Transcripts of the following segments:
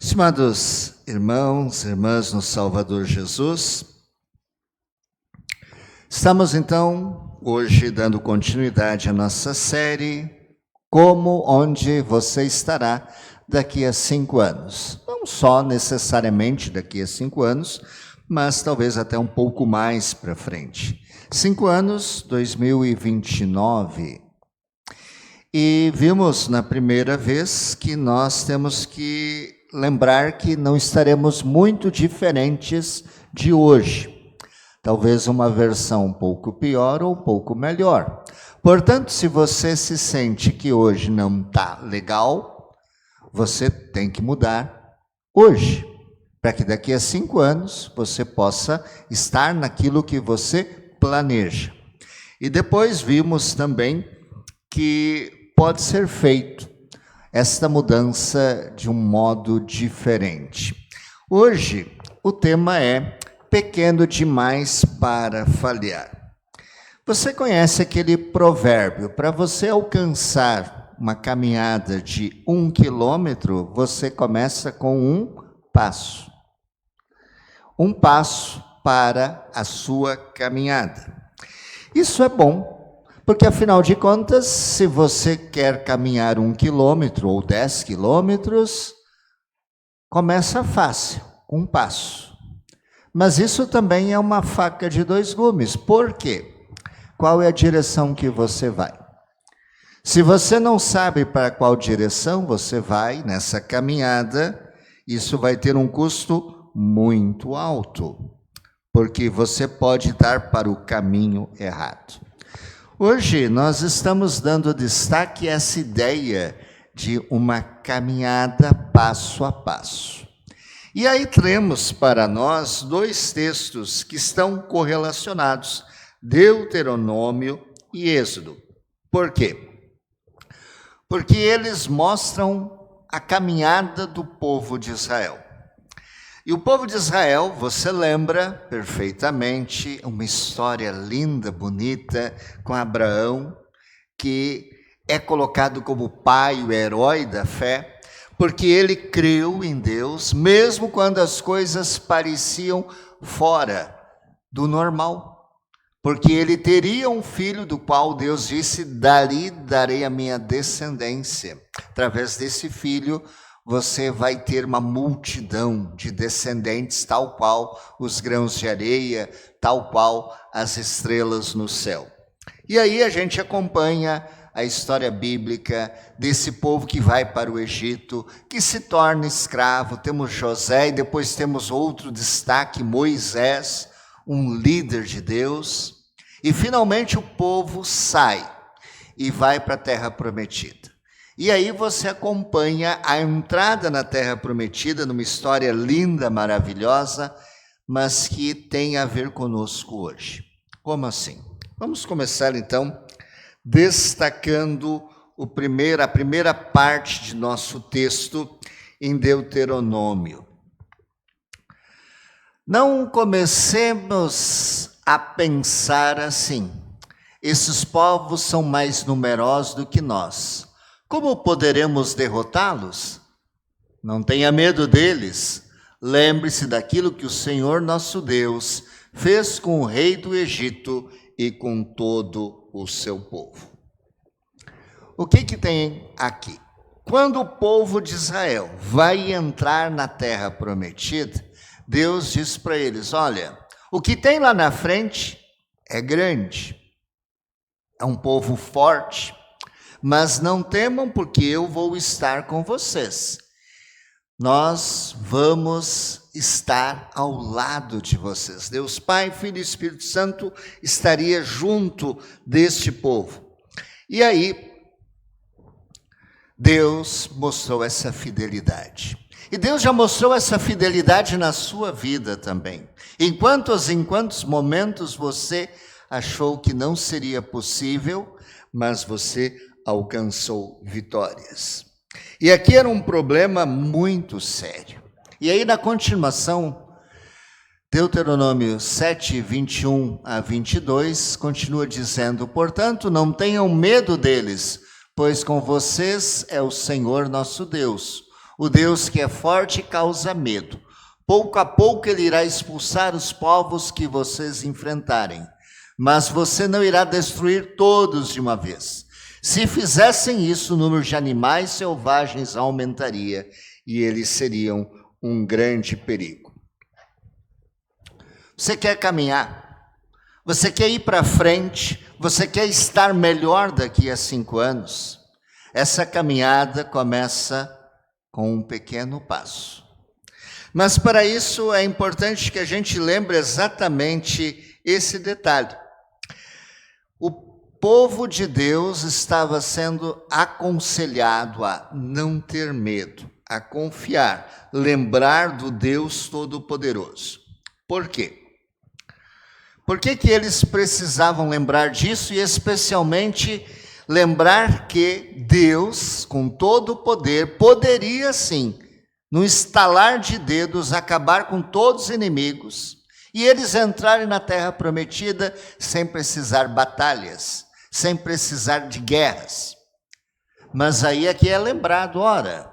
Estimados irmãos, irmãs no Salvador Jesus, estamos então hoje dando continuidade à nossa série Como, Onde Você Estará daqui a 5 anos. Não só necessariamente daqui a 5 anos, mas talvez até um pouco mais para frente. 5 anos, 2029. E vimos na primeira vez que nós temos que lembrar que não estaremos muito diferentes de hoje. Talvez uma versão um pouco pior ou um pouco melhor. Portanto, se você se sente que hoje não está legal, você tem que mudar hoje, para que daqui a 5 anos você possa estar naquilo que você planeja. E depois vimos também que pode ser feito esta mudança de um modo diferente. Hoje, o tema é pequeno demais para falhar. Você conhece aquele provérbio? Para você alcançar uma caminhada de 1 quilômetro, você começa com um passo. Um passo para a sua caminhada. Isso é bom. Porque, afinal de contas, se você quer caminhar 1 quilômetro ou 10 quilômetros, começa fácil, um passo. Mas isso também é uma faca de 2 gumes. Por quê? Qual é a direção que você vai? Se você não sabe para qual direção você vai nessa caminhada, isso vai ter um custo muito alto, porque você pode dar para o caminho errado. Hoje nós estamos dando destaque a essa ideia de uma caminhada passo a passo. E aí temos para nós 2 textos que estão correlacionados, Deuteronômio e Êxodo. Por quê? Porque eles mostram a caminhada do povo de Israel. E o povo de Israel, você lembra perfeitamente, uma história linda, bonita, com Abraão, que é colocado como pai, o herói da fé, porque ele creu em Deus, mesmo quando as coisas pareciam fora do normal. Porque ele teria um filho do qual Deus disse, dali darei a minha descendência. Através desse filho, você vai ter uma multidão de descendentes, tal qual os grãos de areia, tal qual as estrelas no céu. E aí a gente acompanha a história bíblica desse povo que vai para o Egito, que se torna escravo. Temos José e depois temos outro destaque, Moisés, um líder de Deus. E finalmente o povo sai e vai para a terra prometida. E aí você acompanha a entrada na Terra Prometida, numa história linda, maravilhosa, mas que tem a ver conosco hoje. Como assim? Vamos começar então destacando a primeira parte de nosso texto em Deuteronômio. Não comecemos a pensar assim, esses povos são mais numerosos do que nós. Como poderemos derrotá-los? Não tenha medo deles. Lembre-se daquilo que o Senhor nosso Deus fez com o rei do Egito e com todo o seu povo. O que tem aqui? Quando o povo de Israel vai entrar na terra prometida, Deus diz para eles, olha, o que tem lá na frente é grande, é um povo forte, mas não temam, porque eu vou estar com vocês. Nós vamos estar ao lado de vocês. Deus Pai, Filho e Espírito Santo estaria junto deste povo. E aí, Deus mostrou essa fidelidade. E Deus já mostrou essa fidelidade na sua vida também. Em quantos momentos você achou que não seria possível, mas você alcançou vitórias. E aqui era um problema muito sério. E aí na continuação, Deuteronômio 7, 21 a 22, continua dizendo, portanto, não tenham medo deles, pois com vocês é o Senhor nosso Deus, O Deus que é forte causa medo. Pouco a pouco ele irá expulsar os povos que vocês enfrentarem, mas você não irá destruir todos de uma vez. Se fizessem isso, o número de animais selvagens aumentaria e eles seriam um grande perigo. Você quer caminhar? Você quer ir para frente? Você quer estar melhor daqui a 5 anos? Essa caminhada começa com um pequeno passo. Mas para isso é importante que a gente lembre exatamente esse detalhe. O povo de Deus estava sendo aconselhado a não ter medo, a confiar, lembrar do Deus Todo-Poderoso. Por quê? Por que eles precisavam lembrar disso e especialmente lembrar que Deus, com todo o poder, poderia sim, no estalar de dedos, acabar com todos os inimigos e eles entrarem na terra prometida sem precisar batalhas, sem precisar de guerras. Mas aí é que é lembrado, ora,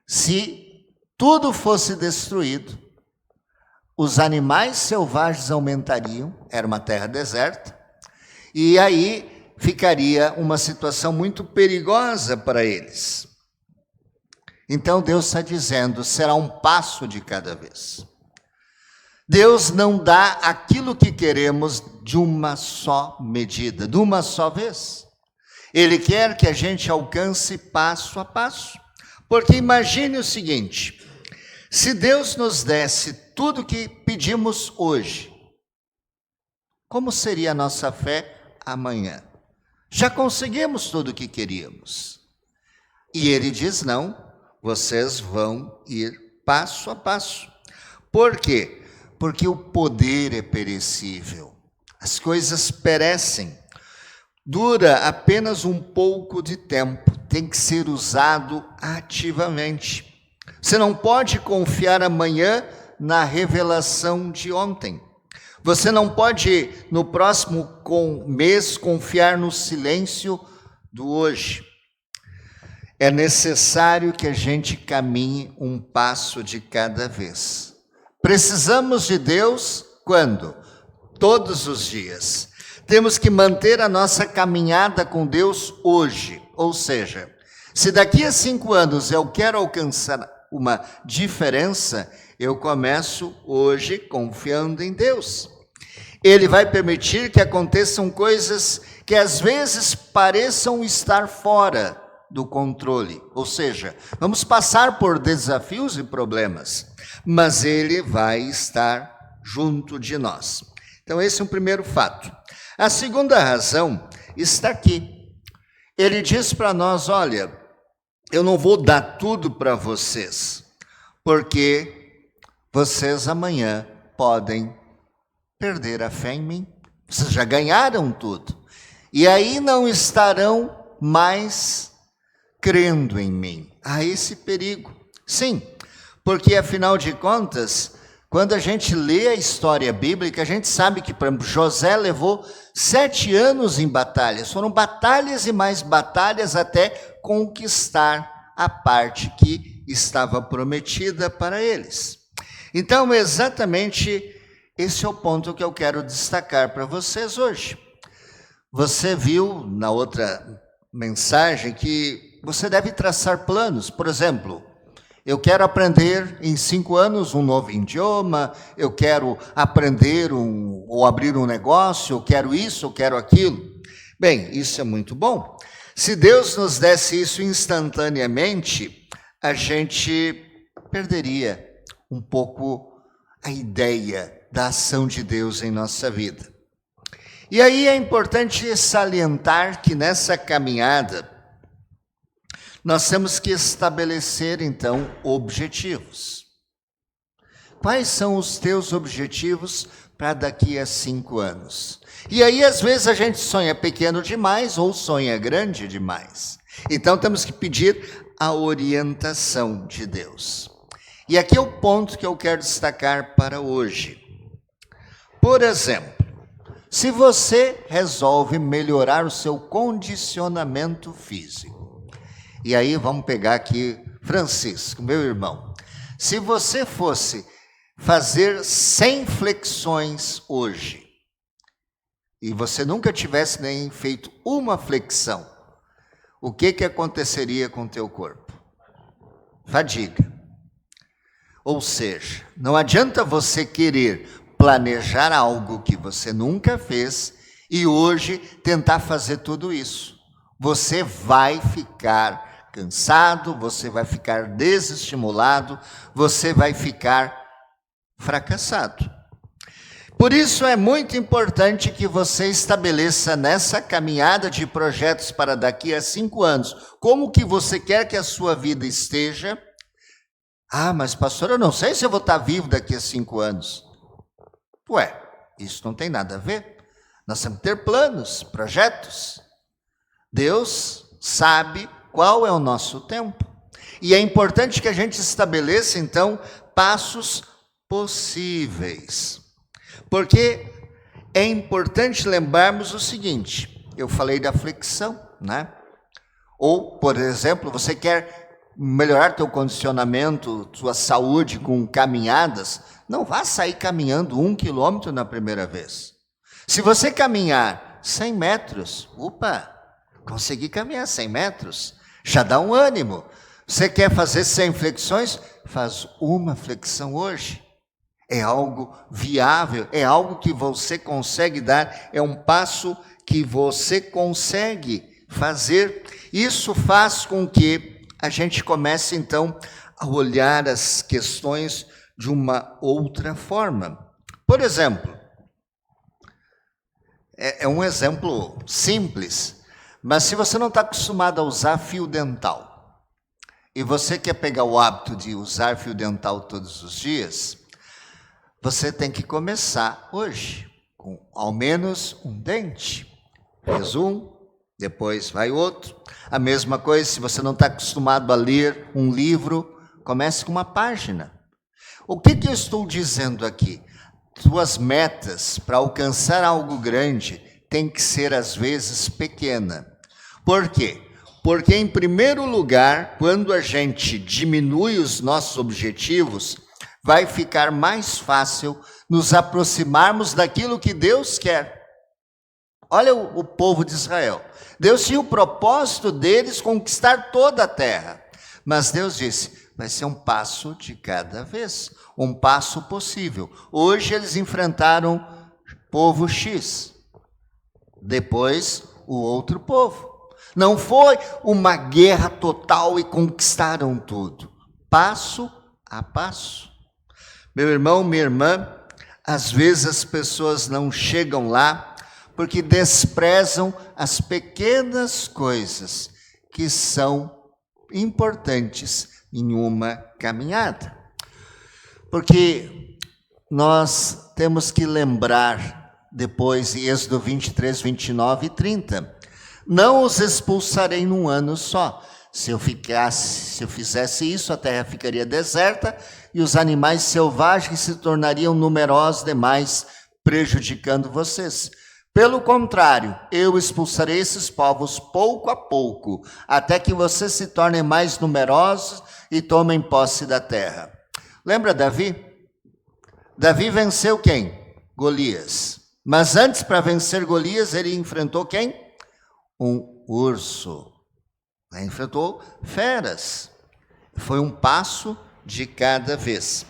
se tudo fosse destruído, os animais selvagens aumentariam, era uma terra deserta, e aí ficaria uma situação muito perigosa para eles. Então Deus está dizendo, será um passo de cada vez. Deus não dá aquilo que queremos de uma só medida, de uma só vez. Ele quer que a gente alcance passo a passo. Porque imagine o seguinte, se Deus nos desse tudo que pedimos hoje, como seria a nossa fé amanhã? Já conseguimos tudo o que queríamos. E ele diz, não, vocês vão ir passo a passo. Por quê? Porque o poder é perecível. As coisas perecem. Dura apenas um pouco de tempo. Tem que ser usado ativamente. Você não pode confiar amanhã na revelação de ontem. Você não pode, no próximo mês, confiar no silêncio do hoje. É necessário que a gente caminhe um passo de cada vez. Precisamos de Deus quando? Todos os dias. Temos que manter a nossa caminhada com Deus hoje. Ou seja, se daqui a 5 anos eu quero alcançar uma diferença, eu começo hoje confiando em Deus. Ele vai permitir que aconteçam coisas que às vezes pareçam estar fora do controle, ou seja, vamos passar por desafios e problemas, mas ele vai estar junto de nós. Então esse é o primeiro fato. A segunda razão está aqui. Ele diz para nós, olha, eu não vou dar tudo para vocês, porque vocês amanhã podem perder a fé em mim. Vocês já ganharam tudo. E aí não estarão mais crendo em mim. Há esse perigo. Sim, porque afinal de contas, quando a gente lê a história bíblica, a gente sabe que, por exemplo, José levou 7 anos em batalhas. Foram batalhas e mais batalhas até conquistar a parte que estava prometida para eles. Então, exatamente esse é o ponto que eu quero destacar para vocês hoje. Você viu na outra mensagem que você deve traçar planos. Por exemplo, eu quero aprender em 5 anos um novo idioma, eu quero aprender ou abrir um negócio, eu quero isso, eu quero aquilo. Bem, isso é muito bom. Se Deus nos desse isso instantaneamente, a gente perderia um pouco a ideia da ação de Deus em nossa vida. E aí é importante salientar que nessa caminhada, nós temos que estabelecer, então, objetivos. Quais são os teus objetivos para daqui a 5 anos? E aí, às vezes, a gente sonha pequeno demais ou sonha grande demais. Então, temos que pedir a orientação de Deus. E aqui é o ponto que eu quero destacar para hoje. Por exemplo, se você resolve melhorar o seu condicionamento físico, e aí vamos pegar aqui, Francisco, meu irmão, se você fosse fazer 100 flexões hoje, e você nunca tivesse nem feito uma flexão, o que aconteceria com o teu corpo? Fadiga. Ou seja, não adianta você querer planejar algo que você nunca fez e hoje tentar fazer tudo isso. Você vai ficar cansado, você vai ficar desestimulado, você vai ficar fracassado. Por isso é muito importante que você estabeleça nessa caminhada de projetos para daqui a 5 anos, como que você quer que a sua vida esteja. Ah, mas pastor, eu não sei se eu vou estar vivo daqui a 5 anos. Ué, isso não tem nada a ver. Nós temos que ter planos, projetos. Deus sabe qual é o nosso tempo. E é importante que a gente estabeleça, então, passos possíveis. Porque é importante lembrarmos o seguinte, eu falei da flexão, né? Ou, por exemplo, você quer melhorar teu condicionamento, tua saúde com caminhadas, não vá sair caminhando 1 quilômetro na primeira vez. Se você caminhar 100 metros, consegui caminhar 100 metros, já dá um ânimo. Você quer fazer 100 flexões? Faz uma flexão hoje. É algo viável, é algo que você consegue dar, é um passo que você consegue fazer. Isso faz com que a gente comece, então, a olhar as questões de uma outra forma. Por exemplo, é um exemplo simples, mas se você não está acostumado a usar fio dental, e você quer pegar o hábito de usar fio dental todos os dias, você tem que começar hoje, com ao menos um dente. Fez um, depois vai outro. A mesma coisa, se você não está acostumado a ler um livro, comece com uma página. O que eu estou dizendo aqui? Tuas metas para alcançar algo grande tem que ser, às vezes, pequena. Por quê? Porque, em primeiro lugar, quando a gente diminui os nossos objetivos, vai ficar mais fácil nos aproximarmos daquilo que Deus quer. Olha o povo de Israel. Deus tinha o propósito deles conquistar toda a terra. Mas Deus disse, vai ser um passo de cada vez, um passo possível. Hoje eles enfrentaram povo X, depois o outro povo. Não foi uma guerra total e conquistaram tudo. Passo a passo. Meu irmão, minha irmã, às vezes as pessoas não chegam lá porque desprezam as pequenas coisas que são importantes em uma caminhada. Porque nós temos que lembrar depois, em Êxodo 23, 29 e 30, não os expulsarei num ano só. Se eu fizesse isso, a terra ficaria deserta e os animais selvagens se tornariam numerosos demais, prejudicando vocês. Pelo contrário, eu expulsarei esses povos pouco a pouco, até que vocês se tornem mais numerosos e tomem posse da terra. Lembra Davi? Davi venceu quem? Golias. Mas antes, para vencer Golias, ele enfrentou quem? Um urso. Ele enfrentou feras. Foi um passo de cada vez.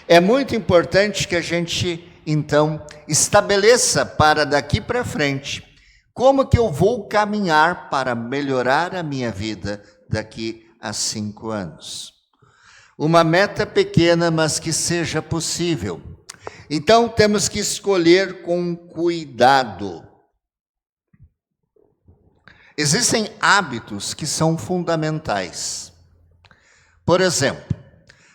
É muito importante que a gente, então, estabeleça para daqui para frente como que eu vou caminhar para melhorar a minha vida daqui a 5 anos. Uma meta pequena, mas que seja possível. Então, temos que escolher com cuidado. Existem hábitos que são fundamentais. Por exemplo,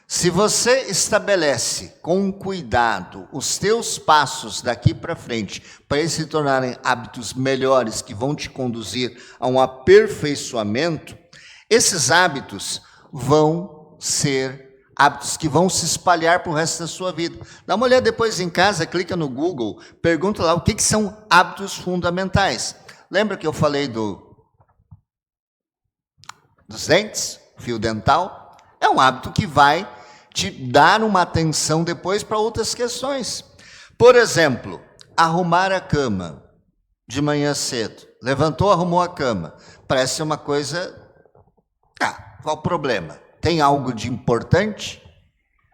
se você estabelece com cuidado os teus passos daqui para frente, para eles se tornarem hábitos melhores que vão te conduzir a um aperfeiçoamento, esses hábitos vão ser hábitos que vão se espalhar para o resto da sua vida. Dá uma olhada depois em casa, clica no Google, pergunta lá o que são hábitos fundamentais. Lembra que eu falei dos dentes, fio dental? É um hábito que vai te dar uma atenção depois para outras questões. Por exemplo, arrumar a cama de manhã cedo. Levantou, arrumou a cama. Parece uma coisa... qual o problema? Tem algo de importante?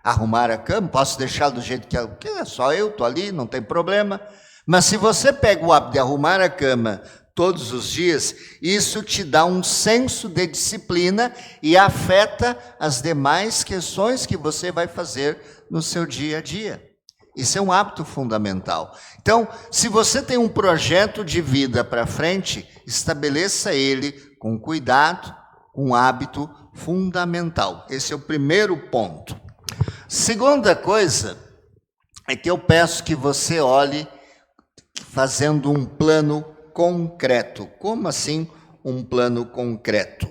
Arrumar a cama? Posso deixar do jeito que é só eu, estou ali, não tem problema. Mas se você pega o hábito de arrumar a cama todos os dias, isso te dá um senso de disciplina e afeta as demais questões que você vai fazer no seu dia a dia. Isso é um hábito fundamental. Então, se você tem um projeto de vida para frente, estabeleça ele com cuidado, um hábito fundamental. Esse é o primeiro ponto. Segunda coisa é que eu peço que você olhe fazendo um plano concreto. Como assim um plano concreto?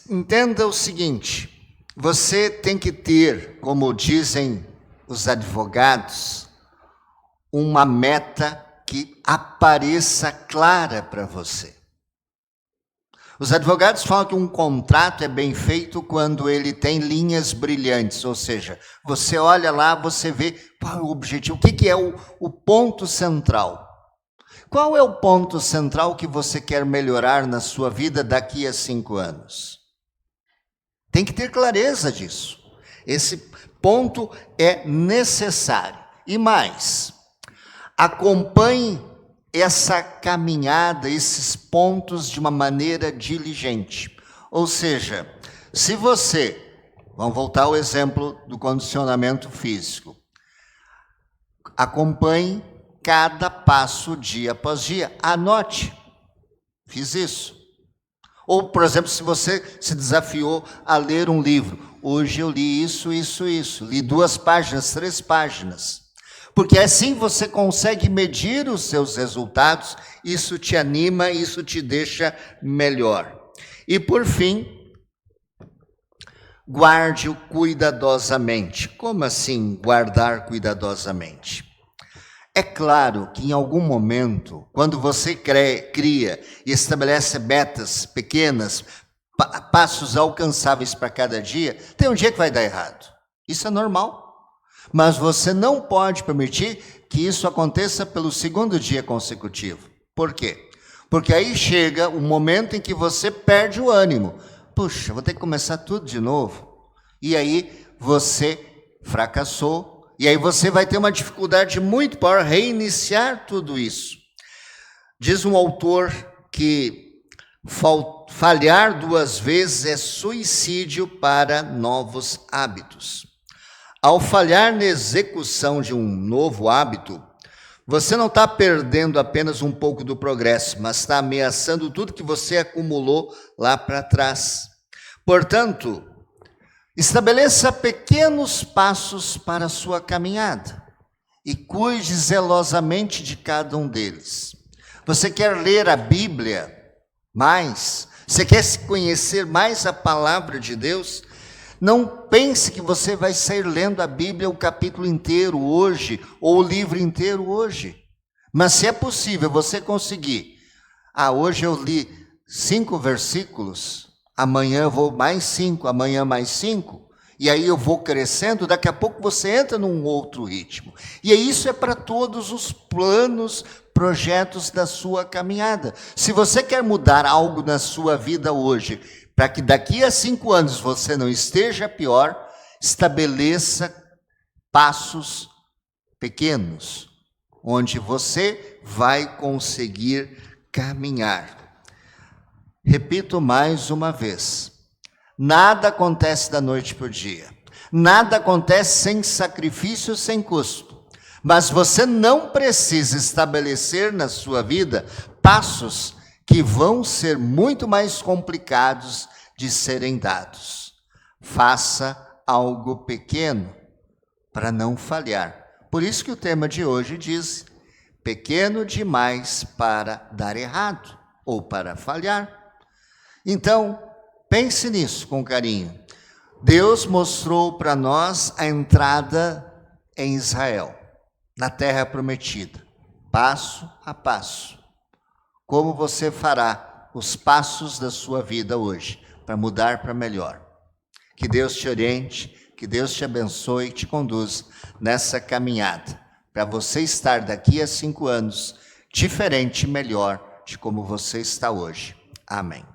Entenda o seguinte, você tem que ter, como dizem os advogados, uma meta que apareça clara para você. Os advogados falam que um contrato é bem feito quando ele tem linhas brilhantes, ou seja, você olha lá, você vê qual é o objetivo, o que é o ponto central. Qual é o ponto central que você quer melhorar na sua vida daqui a 5 anos? Tem que ter clareza disso. Esse ponto é necessário. E mais, acompanhe essa caminhada, esses pontos de uma maneira diligente. Ou seja, se você, vamos voltar ao exemplo do condicionamento físico, acompanhe cada passo dia após dia, anote, fiz isso. Ou, por exemplo, se você se desafiou a ler um livro, hoje eu li isso, li 2 páginas, 3 páginas. Porque assim você consegue medir os seus resultados, isso te anima, isso te deixa melhor. E por fim, guarde-o cuidadosamente. Como assim guardar cuidadosamente? É claro que em algum momento, quando você cria e estabelece metas pequenas, passos alcançáveis para cada dia, tem um dia que vai dar errado. Isso é normal. Mas você não pode permitir que isso aconteça pelo 2º dia consecutivo. Por quê? Porque aí chega o momento em que você perde o ânimo. Puxa, vou ter que começar tudo de novo. E aí você fracassou. E aí você vai ter uma dificuldade muito maior reiniciar tudo isso. Diz um autor que falhar 2 vezes é suicídio para novos hábitos. Ao falhar na execução de um novo hábito, você não está perdendo apenas um pouco do progresso, mas está ameaçando tudo que você acumulou lá para trás. Portanto, estabeleça pequenos passos para a sua caminhada e cuide zelosamente de cada um deles. Você quer ler a Bíblia mais? Você quer conhecer mais a palavra de Deus? Não pense que você vai sair lendo a Bíblia o capítulo inteiro hoje, ou o livro inteiro hoje. Mas se é possível você conseguir, hoje eu li 5 versículos, amanhã eu vou mais 5, amanhã mais 5, e aí eu vou crescendo, daqui a pouco você entra num outro ritmo. E isso é para todos os planos, projetos da sua caminhada. Se você quer mudar algo na sua vida hoje, para que daqui a 5 anos você não esteja pior, estabeleça passos pequenos, onde você vai conseguir caminhar. Repito mais uma vez, nada acontece da noite para o dia, nada acontece sem sacrifício, sem custo, mas você não precisa estabelecer na sua vida passos que vão ser muito mais complicados de serem dados. Faça algo pequeno para não falhar. Por isso que o tema de hoje diz, pequeno demais para dar errado ou para falhar. Então, pense nisso com carinho. Deus mostrou para nós a entrada em Israel, na terra prometida, passo a passo. Como você fará os passos da sua vida hoje? para mudar para melhor. Que Deus te oriente, que Deus te abençoe e te conduza nessa caminhada, para você estar daqui a 5 anos diferente e melhor de como você está hoje. Amém.